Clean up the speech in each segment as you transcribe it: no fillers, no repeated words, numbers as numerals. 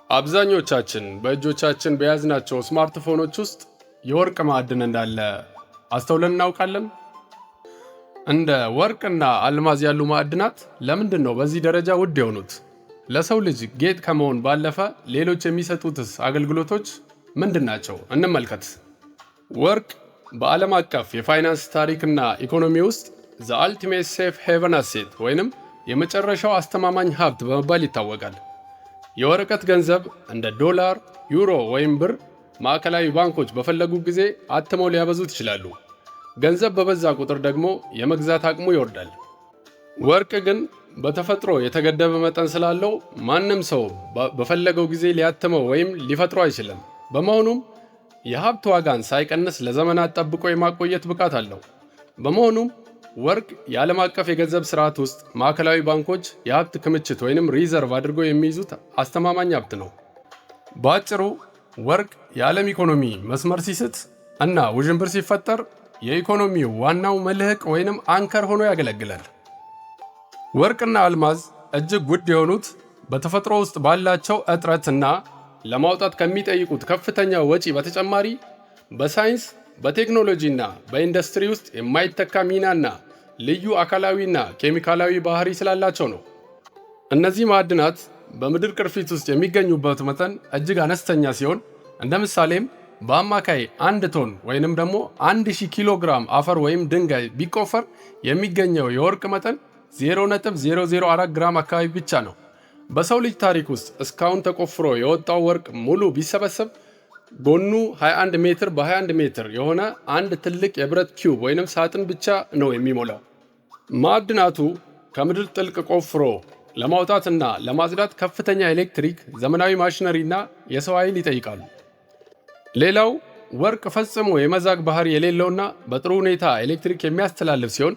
አብዛኞቻችን በእጆቻችን በያዝናቸው ስማርትፎኖች ውስጥ የወርቅ ማዕድን እንዳለ አስተውለን እናውቃለን? እንደ ወርቅና አልማዝ ያሉ ማዕድናት ለምንድን ነው በዚህ ደረጃ ውድ የሆኑት? ለሰው ልጅ ጌጥ ከመሆን ባለፈ ሌሎች የሚሰጡትስ አገልግሎቶች ምንድን ናቸው? እንመልከት። ወርቅ በዓለም አቀፍ የፋይናንስ ታሪክና ኢኮኖሚ ውስጥ ዘ አልቲሜት ሴፍ ሄቨን አሴት ወይንም የመጨረሻው አስተማማኝ ሀብት በመባል ይታወቃል። የወረቀት ገንዘብ እንደ ዶላር፣ ዩሮ ወይም ብር ማዕከላዊ ባንኮች በፈለጉ ጊዜ አትመው ሊያበዙት ይችላሉ። ገንዘብ በበዛ ቁጥር ደግሞ የመግዛት አቅሙ ይወርዳል። ወርቅ ግን በተፈጥሮ የተገደበ መጠን ስላለው ማንም ሰው በፈለገው ጊዜ ሊያትመው ወይም ሊፈጥሮ አይችልም። በመሆኑም የሀብት ዋጋን ሳይቀንስ ለዘመናት ጠብቆ የማቆየት ብቃት አለው። በመሆኑም ወርቅ የዓለም አቀፍ የገንዘብ ስርዓት ውስጥ ማዕከላዊ ባንኮች የሀብት ክምችት ወይንም ሪዘርቭ አድርገው የሚይዙት አስተማማኝ ሀብት ነው። በአጭሩ ወርቅ የዓለም ኢኮኖሚ መስመር ሲስት እና ውዥንብር ሲፈጠር የኢኮኖሚው ዋናው መልህቅ ወይንም አንከር ሆኖ ያገለግላል። ወርቅና አልማዝ እጅግ ውድ የሆኑት በተፈጥሮ ውስጥ ባላቸው እጥረትና ለማውጣት ከሚጠይቁት ከፍተኛ ወጪ በተጨማሪ በሳይንስ በቴክኖሎጂና በኢንዱስትሪ ውስጥ የማይተካ ሚናና ልዩ አካላዊና ኬሚካላዊ ባህሪ ስላላቸው ነው። እነዚህ ማዕድናት በምድር ቅርፊት ውስጥ የሚገኙበት መጠን እጅግ አነስተኛ ሲሆን እንደ ምሳሌም በአማካይ 1 ቶን ወይንም ደግሞ 1000 ኪሎ ግራም አፈር ወይም ድንጋይ ቢቆፈር የሚገኘው የወርቅ መጠን 0.004 ግራም አካባቢ ብቻ ነው። በሰው ልጅ ታሪክ ውስጥ እስካሁን ተቆፍሮ የወጣው ወርቅ ሙሉ ቢሰበሰብ ጎኑ 21 ሜትር በ21 ሜትር የሆነ አንድ ትልቅ የብረት ኪዩብ ወይንም ሳጥን ብቻ ነው የሚሞላው። ማዕድናቱ ከምድር ጥልቅ ቆፍሮ ለማውጣትና ለማጽዳት ከፍተኛ ኤሌክትሪክ፣ ዘመናዊ ማሽነሪና የሰው ኃይል ይጠይቃሉ። ሌላው ወርቅ ፈጽሞ የመዛግ ባህሪ የሌለውና በጥሩ ሁኔታ ኤሌክትሪክ የሚያስተላልፍ ሲሆን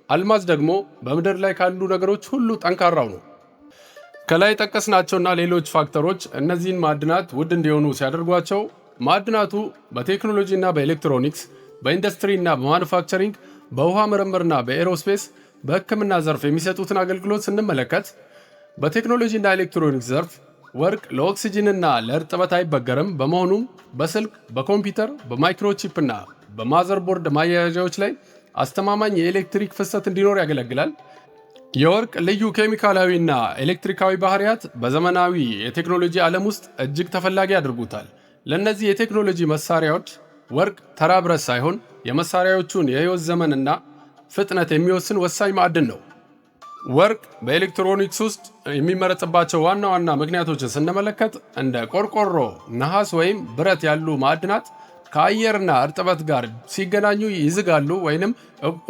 አልማዝ ደግሞ በምድር ላይ ካሉ ነገሮች ሁሉ ጠንካራው ነው። ከላይ ጠቀስናቸውና ሌሎች ፋክተሮች እነዚህን ማዕድናት ውድ እንዲሆኑ ሲያደርጓቸው ማዕድናቱ በቴክኖሎጂና በኤሌክትሮኒክስ፣ በኢንዱስትሪና በማኑፋክቸሪንግ፣ በውሃ ምርምርና በኤሮስፔስ፣ በሕክምና ዘርፍ የሚሰጡትን አገልግሎት ስንመለከት በቴክኖሎጂና ኤሌክትሮኒክስ ዘርፍ ወርቅ ለኦክሲጅንና ለእርጥበት አይበገርም። በመሆኑም በስልክ፣ በኮምፒውተር፣ በማይክሮቺፕና በማዘርቦርድ ማያያዣዎች ላይ አስተማማኝ የኤሌክትሪክ ፍሰት እንዲኖር ያገለግላል። የወርቅ ልዩ ኬሚካላዊና ኤሌክትሪካዊ ባህሪያት በዘመናዊ የቴክኖሎጂ ዓለም ውስጥ እጅግ ተፈላጊ ያደርጉታል። ለእነዚህ የቴክኖሎጂ መሳሪያዎች ወርቅ ተራ ብረት ሳይሆን የመሳሪያዎቹን የሕይወት ዘመንና ፍጥነት የሚወስን ወሳኝ ማዕድን ነው። ወርቅ በኤሌክትሮኒክስ ውስጥ የሚመረጥባቸው ዋና ዋና ምክንያቶችን ስንመለከት እንደ ቆርቆሮ፣ ነሐስ ወይም ብረት ያሉ ማዕድናት ከአየርና እርጥበት ጋር ሲገናኙ ይዝጋሉ ወይንም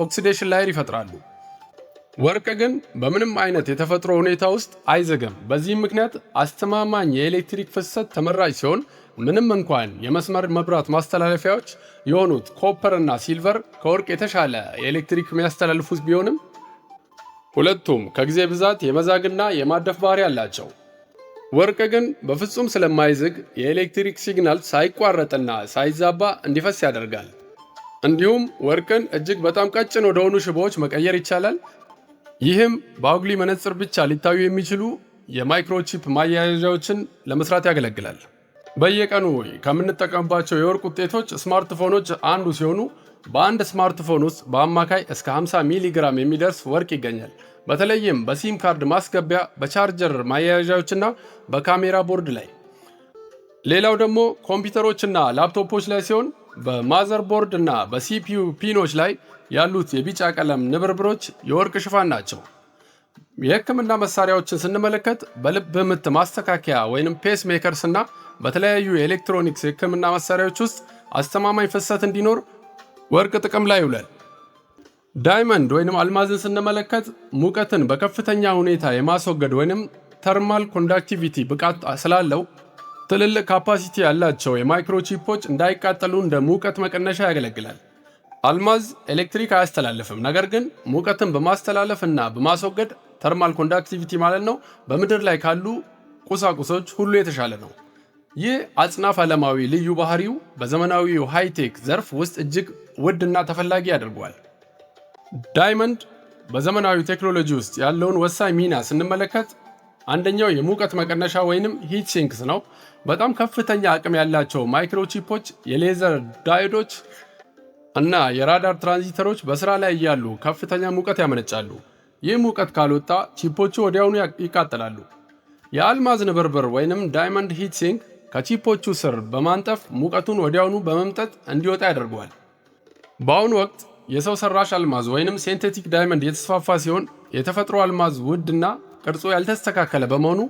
ኦክሲዴሽን ላየር ይፈጥራሉ። ወርቅ ግን በምንም አይነት የተፈጥሮ ሁኔታ ውስጥ አይዘግም። በዚህም ምክንያት አስተማማኝ የኤሌክትሪክ ፍሰት ተመራጭ ሲሆን ምንም እንኳን የመስመር መብራት ማስተላለፊያዎች የሆኑት ኮፐር እና ሲልቨር ከወርቅ የተሻለ የኤሌክትሪክ የሚያስተላልፉት ቢሆንም ሁለቱም ከጊዜ ብዛት የመዛግና የማደፍ ባህሪ አላቸው። ወርቅ ግን በፍጹም ስለማይዝግ የኤሌክትሪክ ሲግናል ሳይቋረጥና ሳይዛባ እንዲፈስ ያደርጋል። እንዲሁም ወርቅን እጅግ በጣም ቀጭን ወደሆኑ ሽቦዎች መቀየር ይቻላል። ይህም በአጉሊ መነጽር ብቻ ሊታዩ የሚችሉ የማይክሮቺፕ ማያያዣዎችን ለመስራት ያገለግላል። በየቀኑ ከምንጠቀምባቸው የወርቅ ውጤቶች ስማርትፎኖች አንዱ ሲሆኑ በአንድ ስማርትፎን ውስጥ በአማካይ እስከ 50 ሚሊ ግራም የሚደርስ ወርቅ ይገኛል። በተለይም በሲም ካርድ ማስገቢያ፣ በቻርጀር ማያያዣዎችና በካሜራ ቦርድ ላይ። ሌላው ደግሞ ኮምፒውተሮችና ላፕቶፖች ላይ ሲሆን በማዘር ቦርድ እና በሲፒዩ ፒኖች ላይ ያሉት የቢጫ ቀለም ንብርብሮች የወርቅ ሽፋን ናቸው። የሕክምና መሳሪያዎችን ስንመለከት በልብ ምት ማስተካከያ ወይንም ፔስ ሜከርስ እና በተለያዩ የኤሌክትሮኒክስ የሕክምና መሳሪያዎች ውስጥ አስተማማኝ ፍሰት እንዲኖር ወርቅ ጥቅም ላይ ይውላል። ዳይመንድ ወይንም አልማዝን ስንመለከት ሙቀትን በከፍተኛ ሁኔታ የማስወገድ ወይንም ተርማል ኮንዳክቲቪቲ ብቃት ስላለው ትልልቅ ካፓሲቲ ያላቸው የማይክሮቺፖች እንዳይቃጠሉ እንደ ሙቀት መቀነሻ ያገለግላል። አልማዝ ኤሌክትሪክ አያስተላልፍም፣ ነገር ግን ሙቀትን በማስተላለፍ እና በማስወገድ ተርማል ኮንዳክቲቪቲ ማለት ነው በምድር ላይ ካሉ ቁሳቁሶች ሁሉ የተሻለ ነው። ይህ አጽናፍ ዓለማዊ ልዩ ባህሪው በዘመናዊው ሃይቴክ ዘርፍ ውስጥ እጅግ ውድና ተፈላጊ ያደርገዋል። ዳይመንድ በዘመናዊ ቴክኖሎጂ ውስጥ ያለውን ወሳኝ ሚና ስንመለከት አንደኛው የሙቀት መቀነሻ ወይንም ሂት ሲንክስ ነው። በጣም ከፍተኛ አቅም ያላቸው ማይክሮቺፖች፣ የሌዘር ዳዮዶች እና የራዳር ትራንዚስተሮች በስራ ላይ እያሉ ከፍተኛ ሙቀት ያመነጫሉ። ይህ ሙቀት ካልወጣ ቺፖቹ ወዲያውኑ ይቃጠላሉ። የአልማዝ ንብርብር ወይንም ዳይመንድ ሂት ሲንክ ከቺፖቹ ስር በማንጠፍ ሙቀቱን ወዲያውኑ በመምጠጥ እንዲወጣ ያደርገዋል። በአሁኑ ወቅት የሰው ሰራሽ አልማዝ ወይንም ሴንቴቲክ ዳይመንድ የተስፋፋ ሲሆን የተፈጥሮ አልማዝ ውድና ቅርጹ ያልተስተካከለ በመሆኑ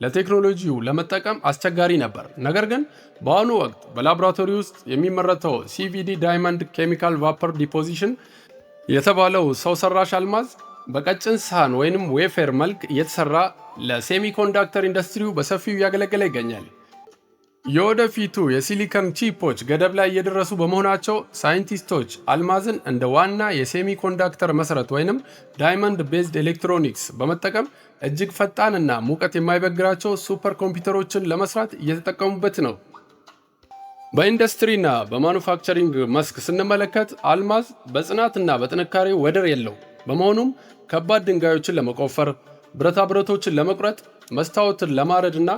ለቴክኖሎጂው ለመጠቀም አስቸጋሪ ነበር። ነገር ግን በአሁኑ ወቅት በላቦራቶሪ ውስጥ የሚመረተው ሲቪዲ ዳይመንድ ኬሚካል ቫፐር ዲፖዚሽን የተባለው ሰው ሰራሽ አልማዝ በቀጭን ሳህን ወይንም ዌፌር መልክ እየተሰራ ለሴሚኮንዳክተር ኢንዱስትሪው በሰፊው እያገለገለ ይገኛል። የወደፊቱ የሲሊከን ቺፖች ገደብ ላይ እየደረሱ በመሆናቸው ሳይንቲስቶች አልማዝን እንደ ዋና የሴሚኮንዳክተር መሰረት ወይንም ዳይመንድ ቤዝድ ኤሌክትሮኒክስ በመጠቀም እጅግ ፈጣንና ሙቀት የማይበግራቸው ሱፐር ኮምፒውተሮችን ለመስራት እየተጠቀሙበት ነው። በኢንዱስትሪና በማኑፋክቸሪንግ መስክ ስንመለከት አልማዝ በጽናትና በጥንካሬ ወደር የለው። በመሆኑም ከባድ ድንጋዮችን ለመቆፈር፣ ብረታ ብረቶችን ለመቁረጥ፣ መስታወትን ለማረድ እና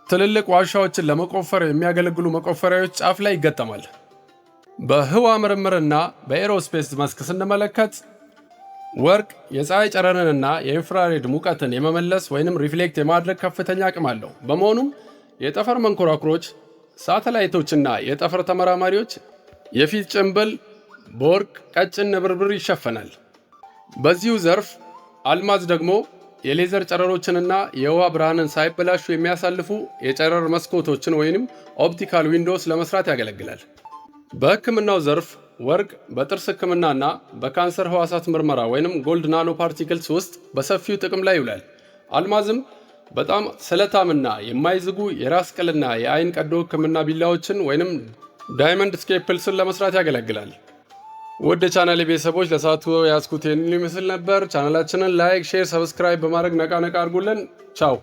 ትልልቅ ዋሻዎችን ለመቆፈር የሚያገለግሉ መቆፈሪያዎች ጫፍ ላይ ይገጠማል። በህዋ ምርምርና በኤሮስፔስ መስክ ስንመለከት ወርቅ የፀሐይ ጨረርንና የኢንፍራሬድ ሙቀትን የመመለስ ወይንም ሪፍሌክት የማድረግ ከፍተኛ አቅም አለው። በመሆኑም የጠፈር መንኮራኩሮች፣ ሳተላይቶችና የጠፈር ተመራማሪዎች የፊት ጭንብል በወርቅ ቀጭን ንብርብር ይሸፈናል። በዚሁ ዘርፍ አልማዝ ደግሞ የሌዘር ጨረሮችንና የውሃ ብርሃንን ሳይበላሹ የሚያሳልፉ የጨረር መስኮቶችን ወይንም ኦፕቲካል ዊንዶውስ ለመስራት ያገለግላል። በህክምናው ዘርፍ ወርቅ በጥርስ ህክምናና በካንሰር ህዋሳት ምርመራ ወይንም ጎልድ ናኖ ፓርቲክልስ ውስጥ በሰፊው ጥቅም ላይ ይውላል። አልማዝም በጣም ስለታምና የማይዝጉ የራስ ቅልና የአይን ቀዶ ህክምና ቢላዎችን ወይንም ዳይመንድ ስኬፕልስን ለመስራት ያገለግላል። ውድ ቻናሌ ቤተሰቦች ለሰዓቱ ያስኩት ይህንን ይመስል ነበር። ቻናላችንን ላይክ፣ ሼር፣ ሰብስክራይብ በማድረግ ነቃ አድርጉልን። ቻው።